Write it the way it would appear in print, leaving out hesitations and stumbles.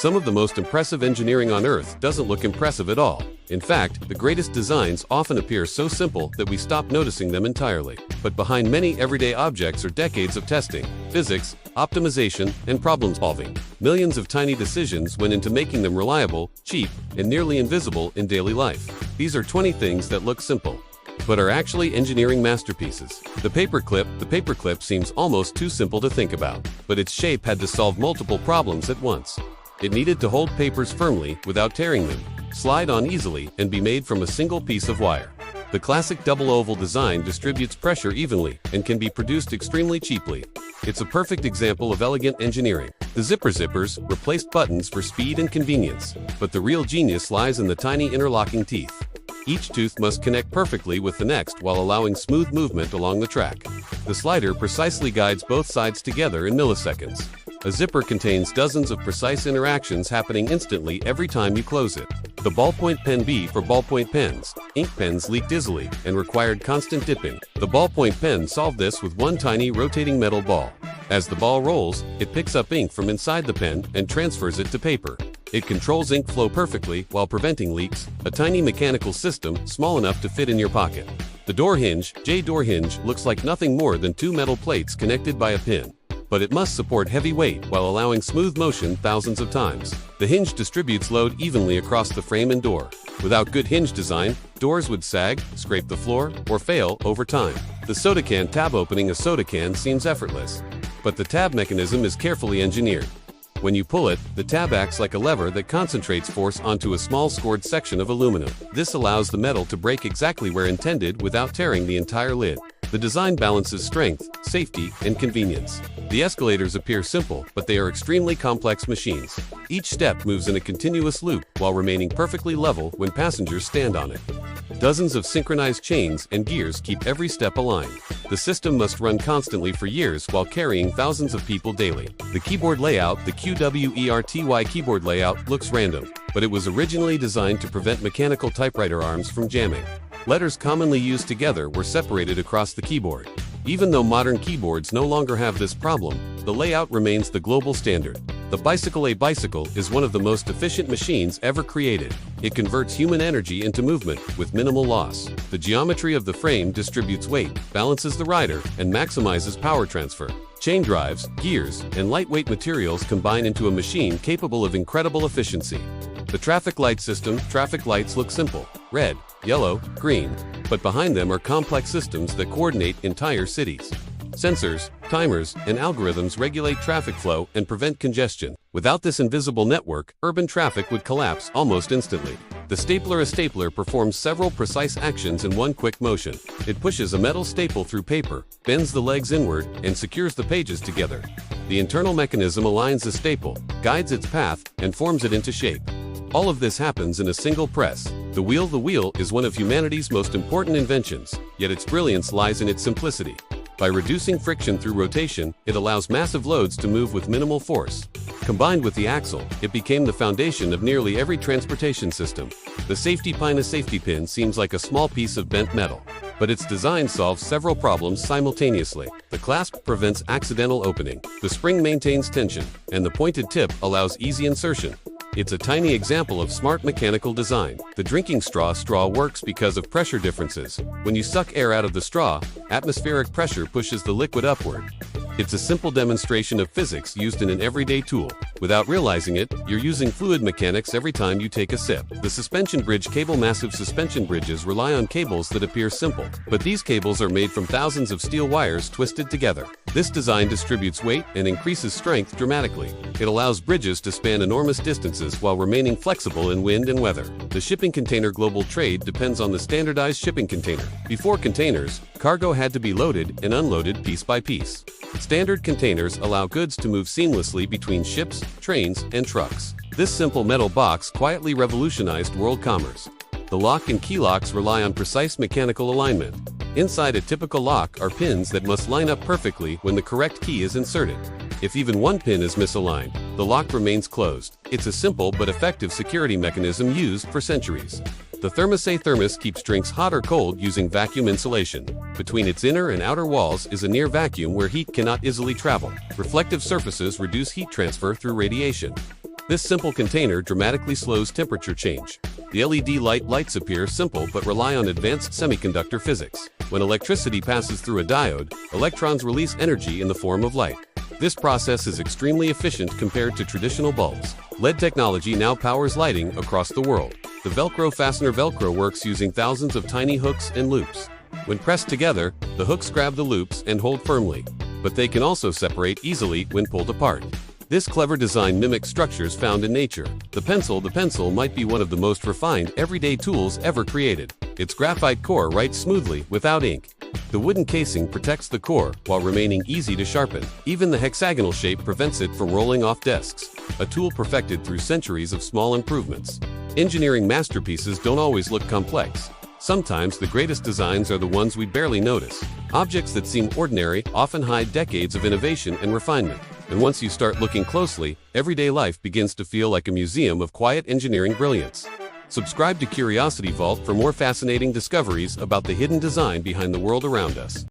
Some of the most impressive engineering on Earth doesn't look impressive at all. In fact, the greatest designs often appear so simple that we stop noticing them entirely. But behind many everyday objects are decades of testing, physics, optimization, and problem-solving. Millions of tiny decisions went into making them reliable, cheap, and nearly invisible in daily life. These are 20 things that look simple, but are actually engineering masterpieces. The paperclip seems almost too simple to think about, but its shape had to solve multiple problems at once. It needed to hold papers firmly without tearing them, slide on easily, and be made from a single piece of wire. The classic double oval design distributes pressure evenly and can be produced extremely cheaply. It's a perfect example of elegant engineering. The zippers replaced buttons for speed and convenience, but the real genius lies in the tiny interlocking teeth. Each tooth must connect perfectly with the next while allowing smooth movement along the track. The slider precisely guides both sides together in milliseconds. A zipper contains dozens of precise interactions happening instantly every time you close it. The ballpoint pen B for ballpoint pens. Ink pens leaked easily and required constant dipping. The ballpoint pen solved this with one tiny rotating metal ball. As the ball rolls, it picks up ink from inside the pen and transfers it to paper. It controls ink flow perfectly while preventing leaks, a tiny mechanical system small enough to fit in your pocket. The door hinge, J-door hinge, looks like nothing more than two metal plates connected by a pin, but it must support heavy weight while allowing smooth motion thousands of times. The hinge distributes load evenly across the frame and door. Without good hinge design, doors would sag, scrape the floor, or fail over time. The soda can tab. Opening a soda can seems effortless, but the tab mechanism is carefully engineered. When you pull it, the tab acts like a lever that concentrates force onto a small scored section of aluminum. This allows the metal to break exactly where intended without tearing the entire lid. The design balances strength, safety, and convenience. The escalators appear simple, but they are extremely complex machines. Each step moves in a continuous loop while remaining perfectly level when passengers stand on it. Dozens of synchronized chains and gears keep every step aligned. The system must run constantly for years while carrying thousands of people daily. The keyboard layout, the QWERTY keyboard layout, looks random, but it was originally designed to prevent mechanical typewriter arms from jamming. Letters commonly used together were separated across the keyboard. Even though modern keyboards no longer have this problem, the layout remains the global standard. The bicycle. A bicycle is one of the most efficient machines ever created. It converts human energy into movement with minimal loss. The geometry of the frame distributes weight, balances the rider, and maximizes power transfer. Chain drives, gears, and lightweight materials combine into a machine capable of incredible efficiency. The traffic light system. Traffic lights look simple: red, yellow, green, but behind them are complex systems that coordinate entire cities. Sensors, timers, and algorithms regulate traffic flow and prevent congestion. Without this invisible network, urban traffic would collapse almost instantly. The stapler. A stapler performs several precise actions in one quick motion. It pushes a metal staple through paper, bends the legs inward, and secures the pages together. The internal mechanism aligns the staple, guides its path, and forms it into shape. All of this happens in a single press. The wheel. The wheel is one of humanity's most important inventions, yet its brilliance lies in its simplicity. By reducing friction through rotation, it allows massive loads to move with minimal force. Combined with the axle, it became the foundation of nearly every transportation system. The safety pin. A safety pin seems like a small piece of bent metal, but its design solves several problems simultaneously. The clasp prevents accidental opening, the spring maintains tension, and the pointed tip allows easy insertion. It's a tiny example of smart mechanical design. The drinking straw. Straw works because of pressure differences. When you suck air out of the straw, atmospheric pressure pushes the liquid upward. It's a simple demonstration of physics used in an everyday tool. Without realizing it, you're using fluid mechanics every time you take a sip. The suspension bridge cable. Massive suspension bridges rely on cables that appear simple, but these cables are made from thousands of steel wires twisted together. This design distributes weight and increases strength dramatically. It allows bridges to span enormous distances while remaining flexible in wind and weather. The shipping container. Global trade depends on the standardized shipping container. Before containers, cargo had to be loaded and unloaded piece by piece. Standard containers allow goods to move seamlessly between ships, trains, and trucks. This simple metal box quietly revolutionized world commerce. The lock and key locks rely on precise mechanical alignment. Inside a typical lock are pins that must line up perfectly when the correct key is inserted. If even one pin is misaligned, the lock remains closed. It's a simple but effective security mechanism used for centuries. The thermos. A thermos keeps drinks hot or cold using vacuum insulation. Between its inner and outer walls is a near vacuum where heat cannot easily travel. Reflective surfaces reduce heat transfer through radiation. This simple container dramatically slows temperature change. The LED lights appear simple but rely on advanced semiconductor physics. When electricity passes through a diode, electrons release energy in the form of light. This process is extremely efficient compared to traditional bulbs. LED technology now powers lighting across the world. The Velcro fastener Velcro works using thousands of tiny hooks and loops. When pressed together, the hooks grab the loops and hold firmly, but they can also separate easily when pulled apart. This clever design mimics structures found in nature. The pencil might be one of the most refined everyday tools ever created. Its graphite core writes smoothly without ink. The wooden casing protects the core while remaining easy to sharpen. Even the hexagonal shape prevents it from rolling off desks, a tool perfected through centuries of small improvements. Engineering masterpieces don't always look complex. Sometimes the greatest designs are the ones we barely notice. Objects that seem ordinary often hide decades of innovation and refinement. And once you start looking closely, everyday life begins to feel like a museum of quiet engineering brilliance. Subscribe to Curiosity Vault for more fascinating discoveries about the hidden design behind the world around us.